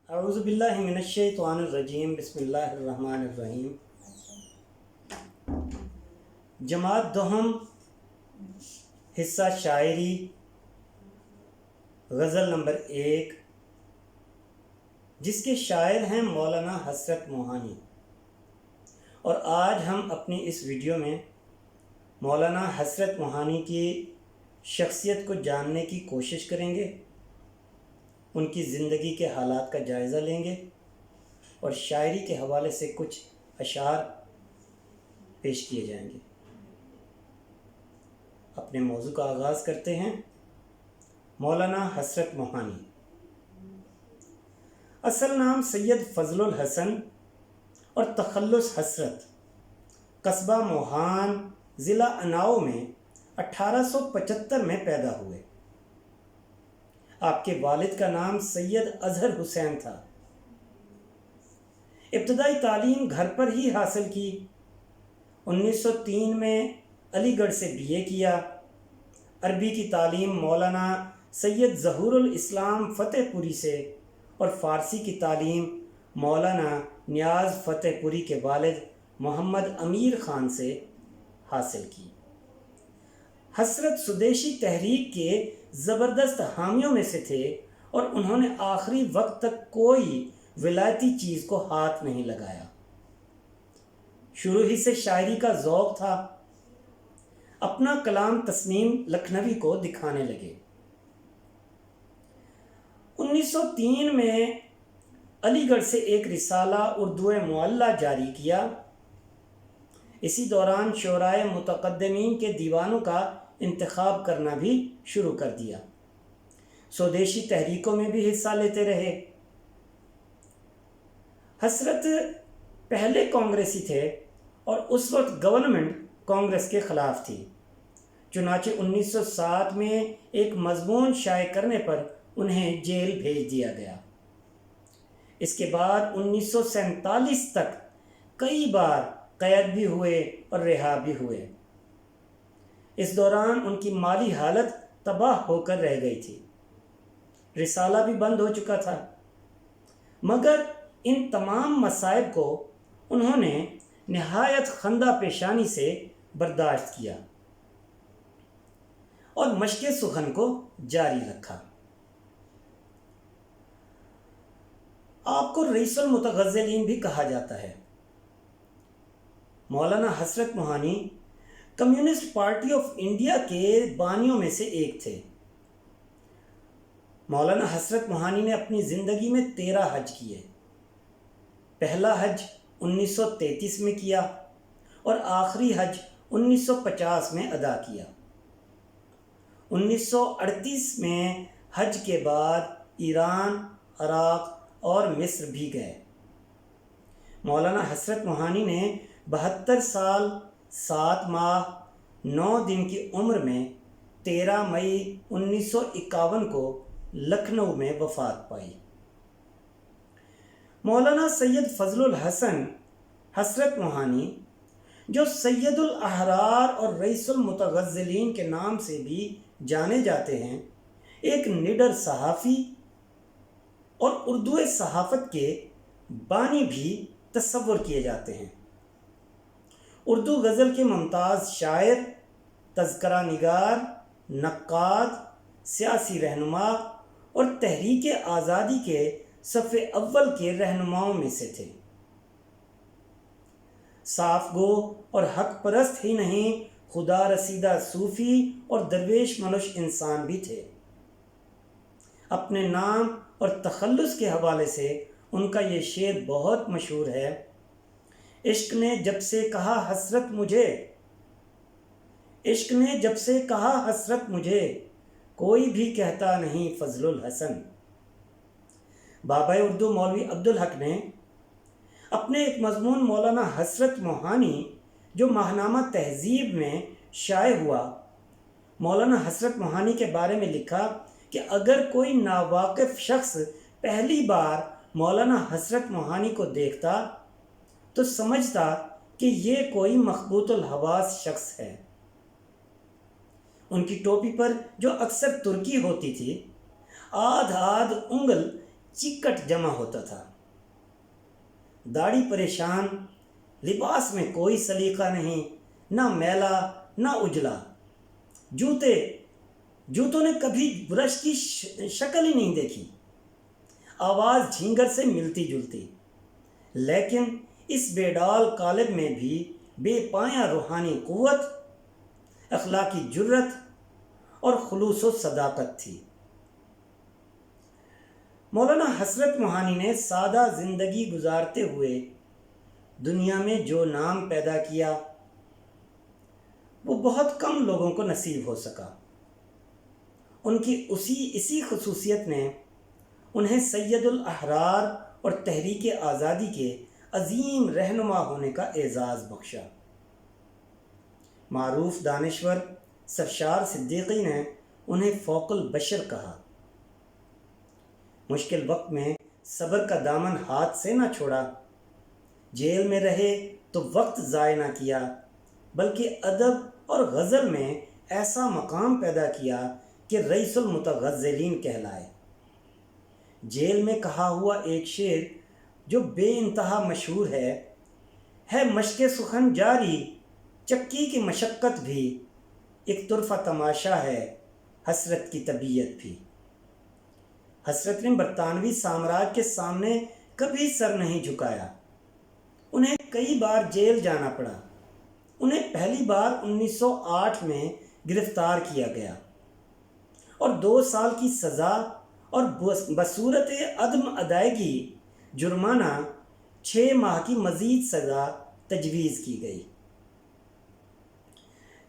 اعوذ باللہ من الشیطان الرجیم بسم اللہ الرحمن الرحیم۔ جماعت دوہم، حصہ شاعری، غزل نمبر 1، جس کے شاعر ہیں مولانا حسرت موہانی۔ اور آج ہم اپنی اس ویڈیو میں مولانا حسرت موہانی کی شخصیت کو جاننے کی کوشش کریں گے، ان کی زندگی کے حالات کا جائزہ لیں گے اور شاعری کے حوالے سے کچھ اشعار پیش کیے جائیں گے۔ اپنے موضوع کا آغاز کرتے ہیں۔ مولانا حسرت موہانی۔ اصل نام سید فضل الحسن اور تخلص حسرت، قصبہ موہان، ضلع اناؤ میں 1875 میں پیدا ہوئے۔ آپ کے والد کا نام سید اظہر حسین تھا۔ ابتدائی تعلیم گھر پر ہی حاصل کی۔ 1903 میں علی گڑھ سے BA کیا۔ عربی کی تعلیم مولانا سید ظہور الاسلام فتح پوری سے اور فارسی کی تعلیم مولانا نیاز فتح پوری کے والد محمد امیر خان سے حاصل کی۔ حسرت سودیشی تحریک کے زبردست حامیوں میں سے تھے اور انہوں نے آخری وقت تک کوئی ولایتی چیز کو ہاتھ نہیں لگایا۔ شروع ہی سے شاعری کا ذوق تھا۔ اپنا کلام تصنیم لکھنوی کو دکھانے لگے۔ 1903 میں علی گڑھ سے ایک رسالہ اردو معلّہ جاری کیا۔ اسی دوران شعرائے متقدمین کے دیوانوں کا انتخاب کرنا بھی شروع کر دیا۔ سودیشی تحریکوں میں بھی حصہ لیتے رہے۔ حسرت پہلے کانگریسی تھے اور اس وقت گورنمنٹ کانگریس کے خلاف تھی، چنانچہ 1907 میں ایک مضمون شائع کرنے پر انہیں جیل بھیج دیا گیا۔ اس کے بعد 1947 تک کئی بار قید بھی ہوئے اور رہا بھی ہوئے۔ اس دوران ان کی مالی حالت تباہ ہو کر رہ گئی تھی۔ رسالہ بھی بند ہو چکا تھا، مگر ان تمام مصائب کو انہوں نے نہایت خندہ پیشانی سے برداشت کیا اور مشق سخن کو جاری رکھا۔ آپ کو رئیس المتغزلین بھی کہا جاتا ہے۔ Maulana Hasrat Mohani communist party of India کے بانیوں میں سے ایک تھے۔ مولانا حسرت موہانی نے اپنی زندگی میں 13 حج کیے۔ پہلا حج 1933 میں کیا اور آخری حج 1950 میں ادا کیا۔ 1938 میں حج کے بعد ایران، عراق اور مصر بھی گئے۔ مولانا حسرت موہانی نے 72 سال 7 ماہ 9 دن کی عمر میں 13 مئی 1951 کو لکھنؤ میں وفات پائی۔ مولانا سید فضل الحسن حسرت موہانی، جو سید الاحرار اور رئیس المتغزلین کے نام سے بھی جانے جاتے ہیں، ایک نڈر صحافی اور اردو صحافت کے بانی بھی تصور کیے جاتے ہیں۔ اردو غزل کے ممتاز شاعر، تذکرہ نگار، نقاد، سیاسی رہنما اور تحریک آزادی کے صف اول کے رہنماؤں میں سے تھے۔ صاف گو اور حق پرست ہی نہیں، خدا رسیدہ صوفی اور درویش منش انسان بھی تھے۔ اپنے نام اور تخلص کے حوالے سے ان کا یہ شعر بہت مشہور ہے۔ عشق نے جب سے کہا حسرت مجھے، عشق نے جب سے کہا حسرت مجھے، کوئی بھی کہتا نہیں فضل الحسن۔ بابا اردو مولوی عبدالحق نے اپنے ایک مضمون مولانا حسرت موہانی جو ماہنامہ تہذیب میں شائع ہوا، مولانا حسرت موہانی کے بارے میں لکھا کہ اگر کوئی ناواقف شخص پہلی بار مولانا حسرت موہانی کو دیکھتا تو سمجھتا کہ یہ کوئی مخبوط الحواس شخص ہے۔ ان کی ٹوپی پر جو اکثر ترکی ہوتی تھی، آدھ انگل چکٹ جمع ہوتا تھا، داڑھی پریشان، لباس میں کوئی سلیقہ نہیں، نہ میلا نہ اجلا، جوتوں نے کبھی برش کی شکل ہی نہیں دیکھی، آواز جھینگر سے ملتی جلتی، لیکن اس بے ڈال قالب میں بھی بے پایاں روحانی قوت، اخلاقی جرت اور خلوص و صداقت تھی۔ مولانا حسرت موہانی نے سادہ زندگی گزارتے ہوئے دنیا میں جو نام پیدا کیا وہ بہت کم لوگوں کو نصیب ہو سکا۔ ان کی اسی خصوصیت نے انہیں سید الاحرار اور تحریک آزادی کے عظیم رہنما ہونے کا اعزاز بخشا۔ معروف دانشور سرشار صدیقی نے انہیں فوق البشر کہا۔ مشکل وقت میں صبر کا دامن ہاتھ سے نہ چھوڑا، جیل میں رہے تو وقت ضائع نہ کیا، بلکہ ادب اور غزل میں ایسا مقام پیدا کیا کہ رئیس المتغزلین کہلائے۔ جیل میں کہا ہوا ایک شعر جو بے انتہا مشہور ہے مشق سخن جاری، چکی کی مشقت بھی، ایک طرفہ تماشا ہے حسرت کی طبیعت بھی۔ حسرت نے برطانوی سامراج کے سامنے کبھی سر نہیں جھکایا، انہیں کئی بار جیل جانا پڑا۔ انہیں پہلی بار 1908 میں گرفتار کیا گیا اور 2 سال کی سزا اور بصورت عدم ادائیگی جرمانہ 6 ماہ کی مزید سزا تجویز کی گئی۔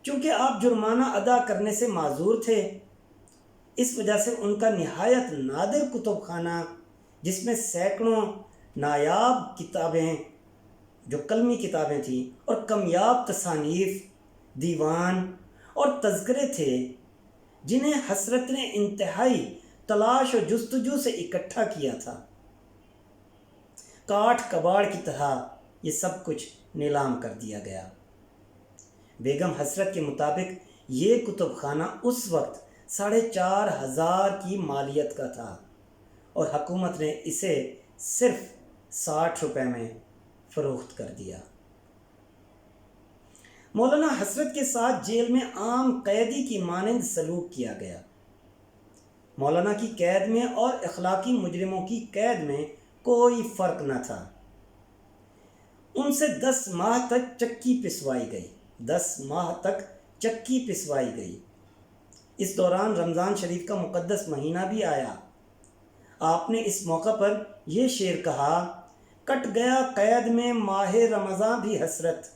چونکہ آپ جرمانہ ادا کرنے سے معذور تھے، اس وجہ سے ان کا نہایت نادر کتب خانہ، جس میں سینکڑوں نایاب کتابیں جو قلمی کتابیں تھیں اور کمیاب تصانیف، دیوان اور تذکرے تھے، جنہیں حسرت نے انتہائی تلاش و جستجو سے اکٹھا کیا تھا، کاٹھ کباڑ کی طرح یہ سب کچھ نیلام کر دیا گیا۔ بیگم حسرت کے مطابق یہ کتب خانہ اس وقت 4,500 کی مالیت کا تھا اور حکومت نے اسے صرف 60 روپے میں فروخت کر دیا۔ مولانا حسرت کے ساتھ جیل میں عام قیدی کی مانند سلوک کیا گیا۔ مولانا کی قید میں اور اخلاقی مجرموں کی قید میں کوئی فرق نہ تھا۔ ان سے 10 ماہ تک چکی پسوائی گئی 10 ماہ تک چکی پسوائی گئی۔ اس دوران رمضان شریف کا مقدس مہینہ بھی آیا۔ آپ نے اس موقع پر یہ شعر کہا، کٹ گیا قید میں ماہ رمضان بھی حسرت،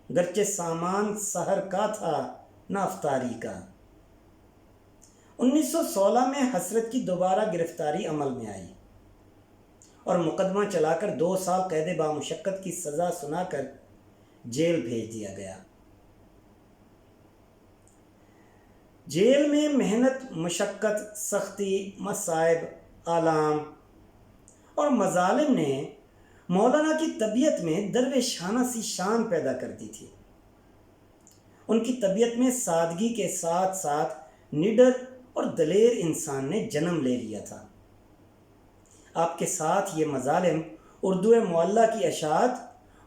گرچہ سامان سحر کا تھا نہ افطاری کا۔ 1916 میں حسرت کی دوبارہ گرفتاری عمل میں آئی اور مقدمہ چلا کر 2 سال قید بامشقت کی سزا سنا کر جیل بھیج دیا گیا۔ جیل میں محنت، مشقت، سختی، مصائب، آلام اور مظالم نے مولانا کی طبیعت میں درویشانہ سی شان پیدا کر دی تھی۔ ان کی طبیعت میں سادگی کے ساتھ ساتھ نڈر اور دلیر انسان نے جنم لے لیا تھا۔ آپ کے ساتھ یہ مظالم اردو معلیٰ کی اشاعت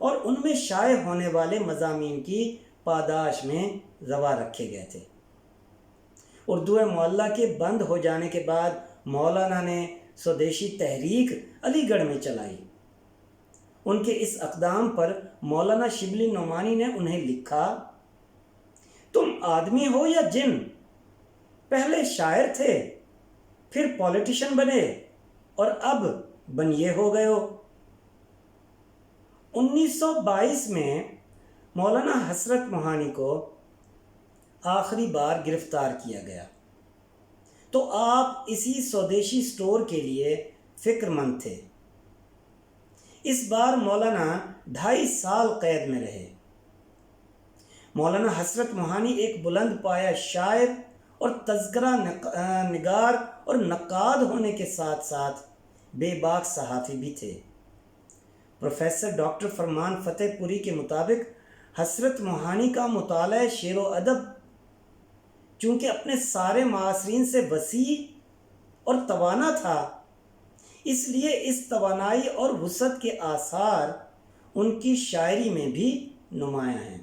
اور ان میں شائع ہونے والے مضامین کی پاداش میں روا رکھے گئے تھے۔ اردو معلیٰ کے بند ہو جانے کے بعد مولانا نے سودیشی تحریک علی گڑھ میں چلائی۔ ان کے اس اقدام پر مولانا شبلی نعمانی نے انہیں لکھا، تم آدمی ہو یا جن، پہلے شاعر تھے، پھر پولیٹیشن بنے اور اب بنیے ہو گئے ہو۔ 1922 میں مولانا حسرت موہانی کو آخری بار گرفتار کیا گیا تو آپ اسی سودیشی سٹور کے لیے فکر مند تھے۔ اس بار مولانا 2.5 سال قید میں رہے۔ مولانا حسرت موہانی ایک بلند پایہ شاعر اور تذکرہ نگار اور نقاد ہونے کے ساتھ ساتھ بے باک صحافی بھی تھے۔ پروفیسر ڈاکٹر فرمان فتح پوری کے مطابق حسرت موہانی کا مطالعہ شعر و ادب چونکہ اپنے سارے معاصرین سے وسیع اور توانا تھا، اس لیے اس توانائی اور وسعت کے آثار ان کی شاعری میں بھی نمایاں ہیں۔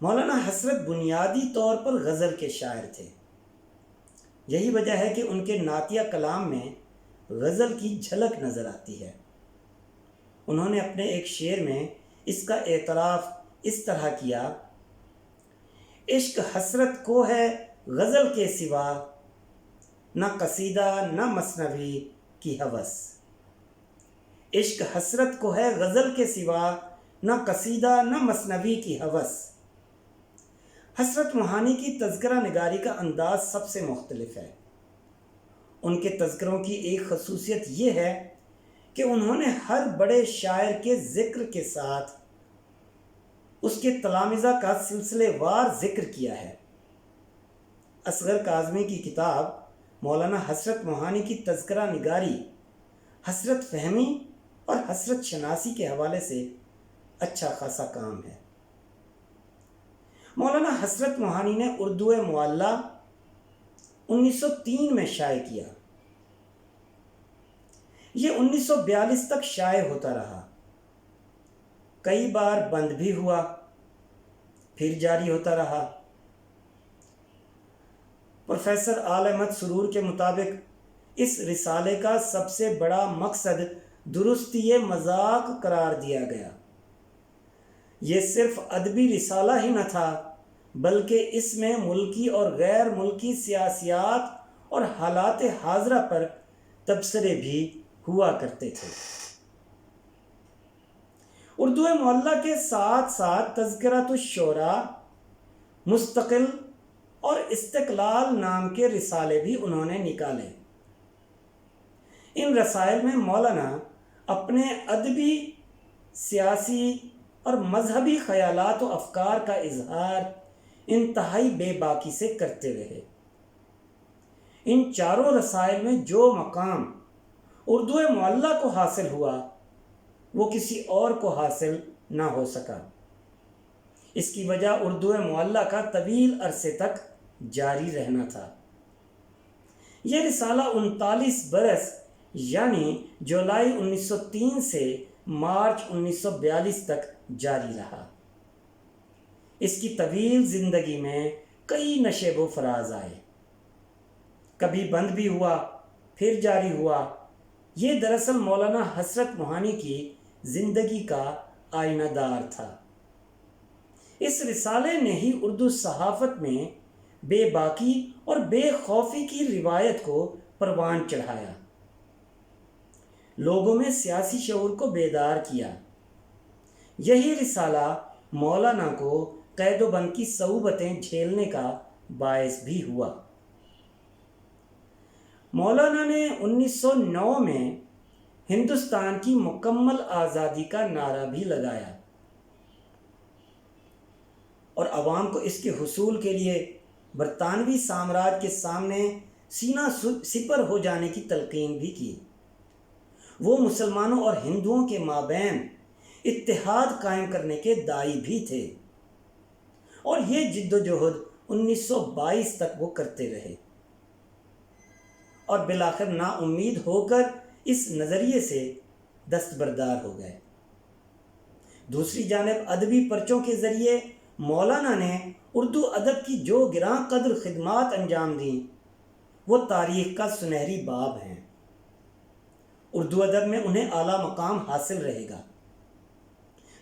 مولانا حسرت بنیادی طور پر غزل کے شاعر تھے۔ یہی وجہ ہے کہ ان کے نعتیہ کلام میں غزل کی جھلک نظر آتی ہے۔ انہوں نے اپنے ایک شعر میں اس کا اعتراف اس طرح کیا: عشق حسرت کو ہے غزل کے سوا، نہ قصیدہ نہ مثنوی کی ہوس۔ عشق حسرت کو ہے غزل کے سوا، نہ قصیدہ نہ مثنوی کی ہوس۔ حسرت موہانی کی تذکرہ نگاری کا انداز سب سے مختلف ہے۔ ان کے تذکروں کی ایک خصوصیت یہ ہے کہ انہوں نے ہر بڑے شاعر کے ذکر کے ساتھ اس کے تلامذہ کا سلسلے وار ذکر کیا ہے۔ اصغر کاظمی کی کتاب مولانا حسرت موہانی کی تذکرہ نگاری حسرت فہمی اور حسرت شناسی کے حوالے سے اچھا خاصا کام ہے۔ مولانا حسرت موہانی نے اردو معلی 1903 میں شائع کیا۔ یہ 1942 تک شائع ہوتا رہا، کئی بار بند بھی ہوا، پھر جاری ہوتا رہا۔ پروفیسر آل احمد سرور کے مطابق اس رسالے کا سب سے بڑا مقصد درستی مذاق قرار دیا گیا۔ یہ صرف ادبی رسالہ ہی نہ تھا، بلکہ اس میں ملکی اور غیر ملکی سیاسیات اور حالات حاضرہ پر تبصرے بھی ہوا کرتے تھے۔ اردو معلی کے ساتھ ساتھ تذکرۃ الشعراء، مستقل اور استقلال نام کے رسالے بھی انہوں نے نکالے۔ ان رسائل میں مولانا اپنے ادبی، سیاسی اور مذہبی خیالات و افکار کا اظہار انتہائی بے باکی سے کرتے رہے۔ ان چاروں رسائل میں جو مقام اردو معلی کو حاصل ہوا وہ کسی اور کو حاصل نہ ہو سکا۔ اس کی وجہ اردو معلی کا طویل عرصے تک جاری رہنا تھا۔ یہ رسالہ 39 برس یعنی جولائی 1903 سے مارچ 1942 تک جاری رہا۔ اس کی طویل زندگی میں کئی نشیب و فراز آئے، کبھی بند بھی ہوا، پھر جاری ہوا۔ یہ دراصل مولانا حسرت موہانی کی زندگی کا آئینہ دار تھا۔ اس رسالے نے ہی اردو صحافت میں بے باکی اور بے خوفی کی روایت کو پروان چڑھایا، لوگوں میں سیاسی شعور کو بیدار کیا۔ یہی رسالہ مولانا کو قید و بند کی صعوبتیں جھیلنے کا باعث بھی ہوا۔ مولانا نے 1909 میں ہندوستان کی مکمل آزادی کا نعرہ بھی لگایا اور عوام کو اس کے حصول کے لیے برطانوی سامراج کے سامنے سینہ سپر ہو جانے کی تلقین بھی کی۔ وہ مسلمانوں اور ہندوؤں کے مابین اتحاد قائم کرنے کے داعی بھی تھے، اور یہ جد و جہد 1922 تک وہ کرتے رہے، اور بالآخر نا امید ہو کر اس نظریے سے دستبردار ہو گئے۔ دوسری جانب ادبی پرچوں کے ذریعے مولانا نے اردو ادب کی جو گراں قدر خدمات انجام دیں وہ تاریخ کا سنہری باب ہیں۔ اردو ادب میں انہیں اعلیٰ مقام حاصل رہے گا۔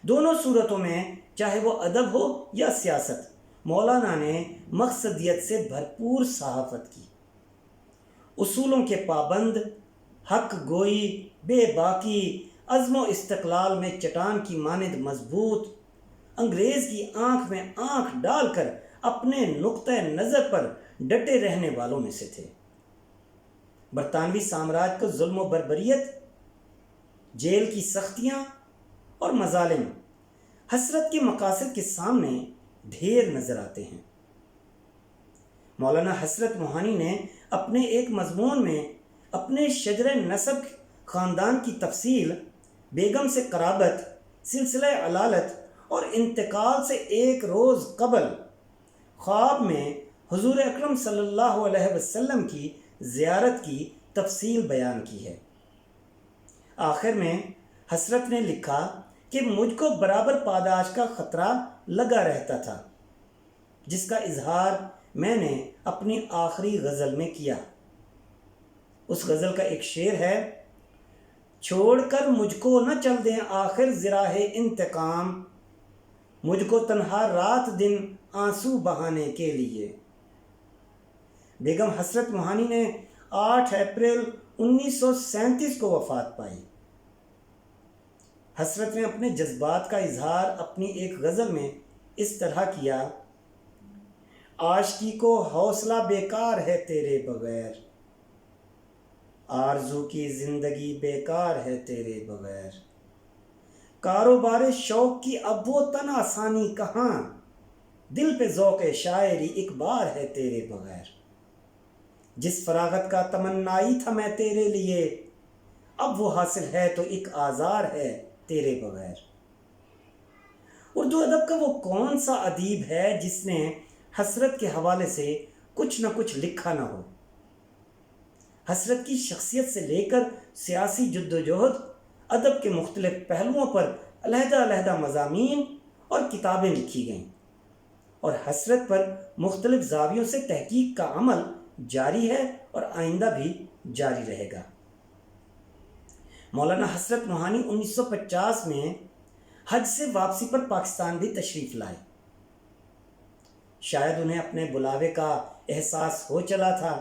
دونوں صورتوں میں، چاہے وہ ادب ہو یا سیاست، مولانا نے مقصدیت سے بھرپور صحافت کی۔ اصولوں کے پابند، حق گوئی، بے باکی، عزم و استقلال میں چٹان کی مانند مضبوط، انگریز کی آنکھ میں آنکھ ڈال کر اپنے نقطۂ نظر پر ڈٹے رہنے والوں میں سے تھے۔ برطانوی سامراج کو ظلم و بربریت، جیل کی سختیاں اور مظالم حسرت کے مقاصد کے سامنے ڈھیر نظر آتے ہیں۔ مولانا حسرت موہانی نے اپنے ایک مضمون میں اپنے شجر نسب خاندان کی تفصیل، بیگم سے قرابت، سلسلہ علالت اور انتقال سے ایک روز قبل خواب میں حضور اکرم صلی اللہ علیہ وسلم کی زیارت کی تفصیل بیان کی ہے۔ آخر میں حسرت نے لکھا کہ مجھ کو برابر پاداش کا خطرہ لگا رہتا تھا، جس کا اظہار میں نے اپنی آخری غزل میں کیا۔ اس غزل کا ایک شعر ہے: چھوڑ کر مجھ کو نہ چل دیں آخر زراہ انتقام، مجھ کو تنہا رات دن آنسو بہانے کے لیے۔ بیگم حسرت موہانی نے 8 اپریل 1937 کو وفات پائی۔ حسرت نے اپنے جذبات کا اظہار اپنی ایک غزل میں اس طرح کیا: عاشقی کو حوصلہ بیکار ہے تیرے بغیر، آرزو کی زندگی بیکار ہے تیرے بغیر، کاروبار شوق کی اب وہ تن آسانی کہاں، دل پہ ذوق شاعری ایک بار ہے تیرے بغیر، جس فراغت کا تمنائی تھا میں تیرے لیے، اب وہ حاصل ہے تو ایک آزار ہے تیرے بغیر۔ اردو ادب کا وہ کون سا ادیب ہے جس نے حسرت کے حوالے سے کچھ نہ کچھ لکھا نہ ہو؟ حسرت کی شخصیت سے لے کر سیاسی جدوجہد، ادب کے مختلف پہلوؤں پر علیحدہ علیحدہ مضامین اور کتابیں لکھی گئیں، اور حسرت پر مختلف زاویوں سے تحقیق کا عمل جاری ہے اور آئندہ بھی جاری رہے گا۔ مولانا حسرت موہانی 1950 میں حج سے واپسی پر پاکستان بھی تشریف لائے۔ شاید انہیں اپنے بلاوے کا احساس ہو چلا تھا۔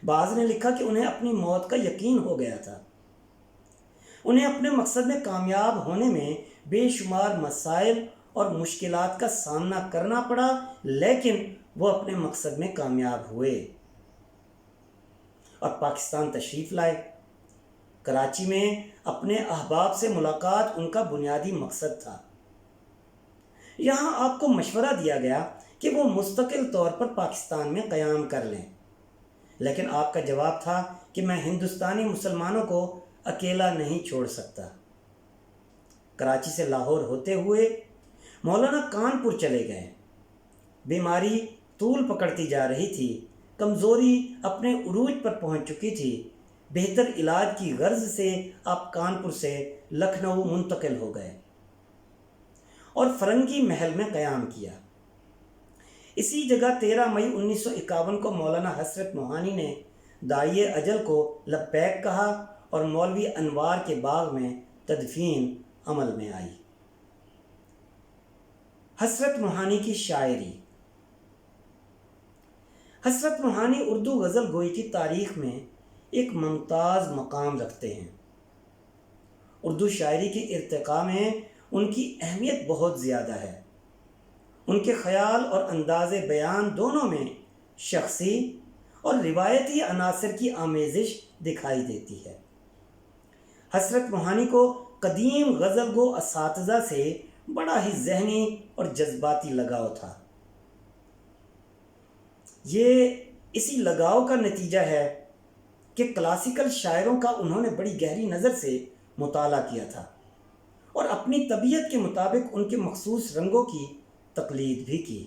بعض نے لکھا کہ انہیں اپنی موت کا یقین ہو گیا تھا۔ انہیں اپنے مقصد میں کامیاب ہونے میں بے شمار مسائل اور مشکلات کا سامنا کرنا پڑا، لیکن وہ اپنے مقصد میں کامیاب ہوئے اور پاکستان تشریف لائے۔ کراچی میں اپنے احباب سے ملاقات ان کا بنیادی مقصد تھا۔ یہاں آپ کو مشورہ دیا گیا کہ وہ مستقل طور پر پاکستان میں قیام کر لیں، لیکن آپ کا جواب تھا کہ میں ہندوستانی مسلمانوں کو اکیلا نہیں چھوڑ سکتا۔ کراچی سے لاہور ہوتے ہوئے مولانا کانپور چلے گئے۔ بیماری طول پکڑتی جا رہی تھی، کمزوری اپنے عروج پر پہنچ چکی تھی۔ بہتر علاج کی غرض سے آپ کانپور سے لکھنؤ منتقل ہو گئے اور فرنگی محل میں قیام کیا۔ اسی جگہ 13 مئی 1951 کو مولانا حسرت موہانی نے داعی اجل کو لبیک کہا اور مولوی انوار کے باغ میں تدفین عمل میں آئی۔ حسرت موہانی کی شاعری۔ حسرت موہانی اردو غزل گوئی کی تاریخ میں ایک ممتاز مقام رکھتے ہیں۔ اردو شاعری کی ارتقاء میں ان کی اہمیت بہت زیادہ ہے۔ ان کے خیال اور انداز بیان دونوں میں شخصی اور روایتی عناصر کی آمیزش دکھائی دیتی ہے۔ حسرت موہانی کو قدیم غزل گو اساتذہ سے بڑا ہی ذہنی اور جذباتی لگاؤ تھا۔ یہ اسی لگاؤ کا نتیجہ ہے کہ کلاسیکل شاعروں کا انہوں نے بڑی گہری نظر سے مطالعہ کیا تھا اور اپنی طبیعت کے مطابق ان کے مخصوص رنگوں کی تقلید بھی کی۔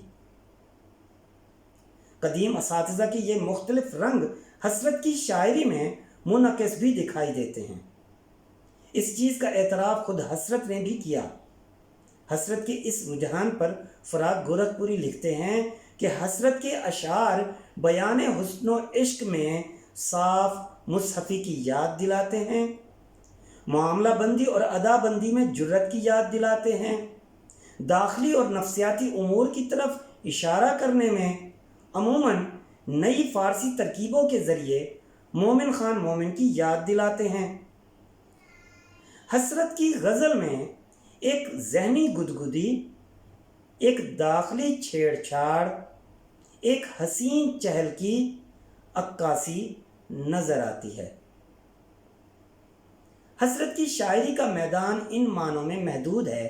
قدیم اساتذہ کے یہ مختلف رنگ حسرت کی شاعری میں منعکس بھی دکھائی دیتے ہیں۔ اس چیز کا اعتراف خود حسرت نے بھی کیا۔ حسرت کے اس رجحان پر فراق گورکھپوری لکھتے ہیں کہ حسرت کے اشعار بیان حسن و عشق میں صاف مصحفی کی یاد دلاتے ہیں، معاملہ بندی اور ادا بندی میں جرت کی یاد دلاتے ہیں، داخلی اور نفسیاتی امور کی طرف اشارہ کرنے میں عموماً نئی فارسی ترکیبوں کے ذریعے مومن خان مومن کی یاد دلاتے ہیں۔ حسرت کی غزل میں ایک ذہنی گدگدی، ایک داخلی چھیڑ چھاڑ، ایک حسین چہل کی عکاسی نظر آتی ہے۔ حسرت کی شاعری کا میدان ان معنوں میں محدود ہے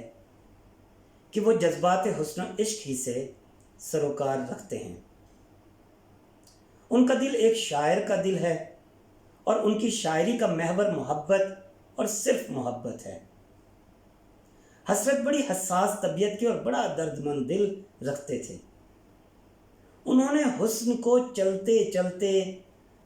کہ وہ جذبات حسن و عشق ہی سے سروکار رکھتے ہیں۔ ان کا دل ایک شاعر کا دل ہے اور ان کی شاعری کا محور محبت اور صرف محبت ہے۔ حسرت بڑی حساس طبیعت کے اور بڑا درد مند دل رکھتے تھے۔ انہوں نے حسن کو چلتے چلتے